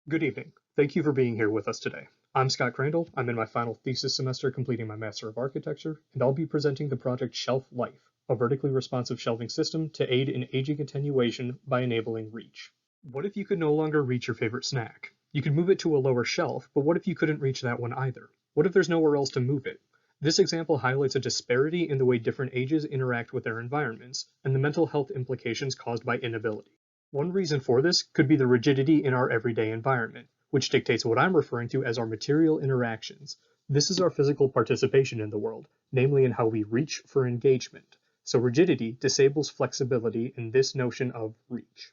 Good evening. Thank you for being here with us today. I'm Scott Crandall. I'm in my final thesis semester completing my Master of Architecture, and I'll be presenting the project Shelf Life, a vertically responsive shelving system to aid in aging attenuation by enabling reach. What if you could no longer reach your favorite snack? You could move it to a lower shelf, but what if you couldn't reach that one either? What if there's nowhere else to move it? This example highlights a disparity in the way different ages interact with their environments and the mental health implications caused by inability. One reason for this could be the rigidity in our everyday environment, which dictates what I'm referring to as our material interactions. This is our physical participation in the world, namely in how we reach for engagement. So rigidity disables flexibility in this notion of reach.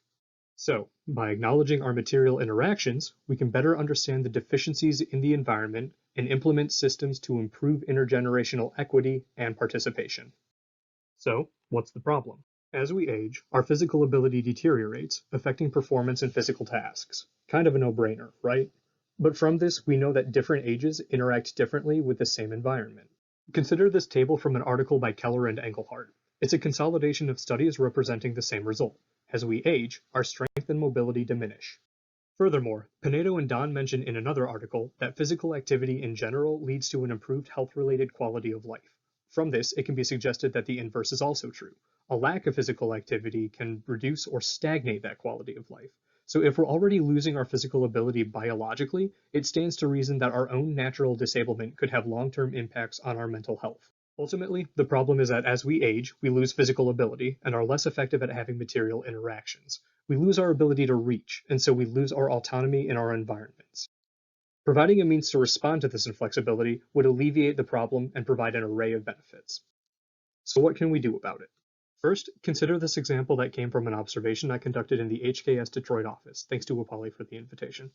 So, by acknowledging our material interactions, we can better understand the deficiencies in the environment and implement systems to improve intergenerational equity and participation. So, what's the problem? As we age, our physical ability deteriorates, affecting performance in physical tasks. Kind of a no-brainer, right? But from this, we know that different ages interact differently with the same environment. Consider this table from an article by Keller and Engelhardt. It's a consolidation of studies representing the same result. As we age, our strength and mobility diminish. Furthermore, Pinedo and Don mention in another article that physical activity in general leads to an improved health-related quality of life. From this, it can be suggested that the inverse is also true. A lack of physical activity can reduce or stagnate that quality of life. So if we're already losing our physical ability biologically, it stands to reason that our own natural disablement could have long-term impacts on our mental health. Ultimately, the problem is that as we age, we lose physical ability and are less effective at having material interactions. We lose our ability to reach, and so we lose our autonomy in our environments. Providing a means to respond to this inflexibility would alleviate the problem and provide an array of benefits. So what can we do about it? First, consider this example that came from an observation I conducted in the HKS Detroit office. Thanks to Apolli for the invitation.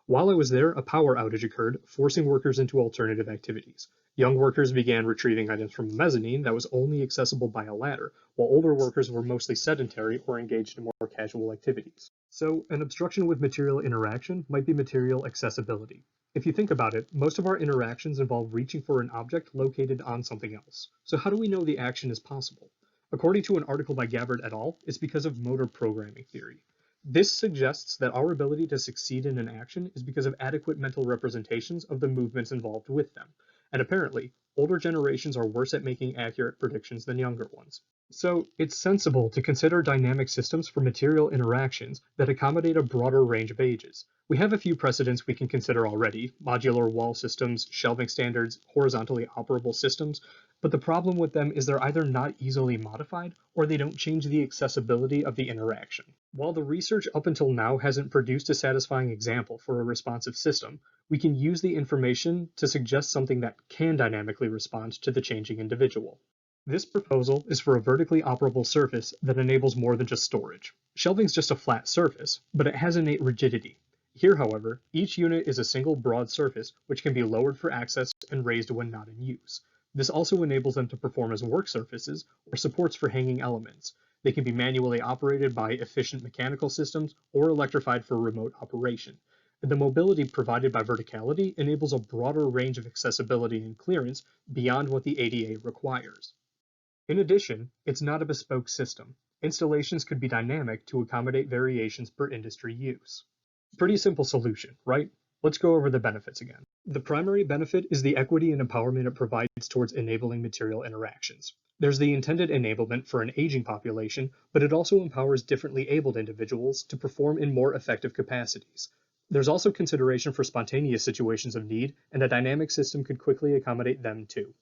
While I was there, a power outage occurred, forcing workers into alternative activities. Young workers began retrieving items from a mezzanine that was only accessible by a ladder, while older workers were mostly sedentary or engaged in more casual activities. So, an obstruction with material interaction might be material accessibility. If you think about it, most of our interactions involve reaching for an object located on something else. So how do we know the action is possible? According to an article by Gabbard et al., it's because of motor programming theory. This suggests that our ability to succeed in an action is because of adequate mental representations of the movements involved with them. And apparently, older generations are worse at making accurate predictions than younger ones. So, it's sensible to consider dynamic systems for material interactions that accommodate a broader range of ages. We have a few precedents we can consider already: modular wall systems, shelving standards, horizontally operable systems, but the problem with them is they're either not easily modified or they don't change the accessibility of the interaction. While the research up until now hasn't produced a satisfying example for a responsive system, we can use the information to suggest something that can dynamically respond to the changing individual. This proposal is for a vertically operable surface that enables more than just storage. Shelving's just a flat surface, but it has innate rigidity. Here, however, each unit is a single broad surface which can be lowered for access and raised when not in use. This also enables them to perform as work surfaces or supports for hanging elements. They can be manually operated by efficient mechanical systems or electrified for remote operation. And the mobility provided by verticality enables a broader range of accessibility and clearance beyond what the ADA requires. In addition, it's not a bespoke system. Installations could be dynamic to accommodate variations per industry use. Pretty simple solution, right? Let's go over the benefits again. The primary benefit is the equity and empowerment it provides towards enabling material interactions. There's the intended enablement for an aging population, but it also empowers differently abled individuals to perform in more effective capacities. There's also consideration for spontaneous situations of need, and a dynamic system could quickly accommodate them too.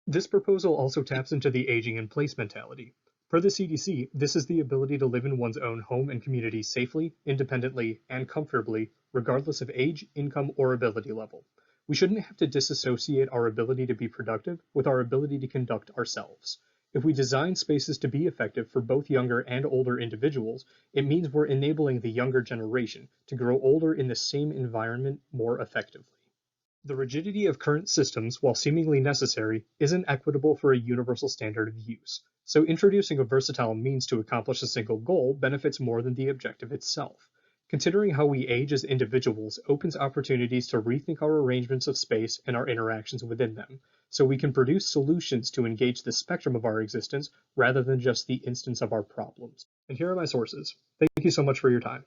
This proposal also taps into the aging in place mentality. Per the CDC, this is the ability to live in one's own home and community safely, independently, and comfortably, regardless of age, income, or ability level. We shouldn't have to disassociate our ability to be productive with our ability to conduct ourselves. If we design spaces to be effective for both younger and older individuals, it means we're enabling the younger generation to grow older in the same environment more effectively. The rigidity of current systems, while seemingly necessary, isn't equitable for a universal standard of use. So introducing a versatile means to accomplish a single goal benefits more than the objective itself. Considering how we age as individuals opens opportunities to rethink our arrangements of space and our interactions within them, so we can produce solutions to engage the spectrum of our existence rather than just the instance of our problems. And here are my sources. Thank you so much for your time.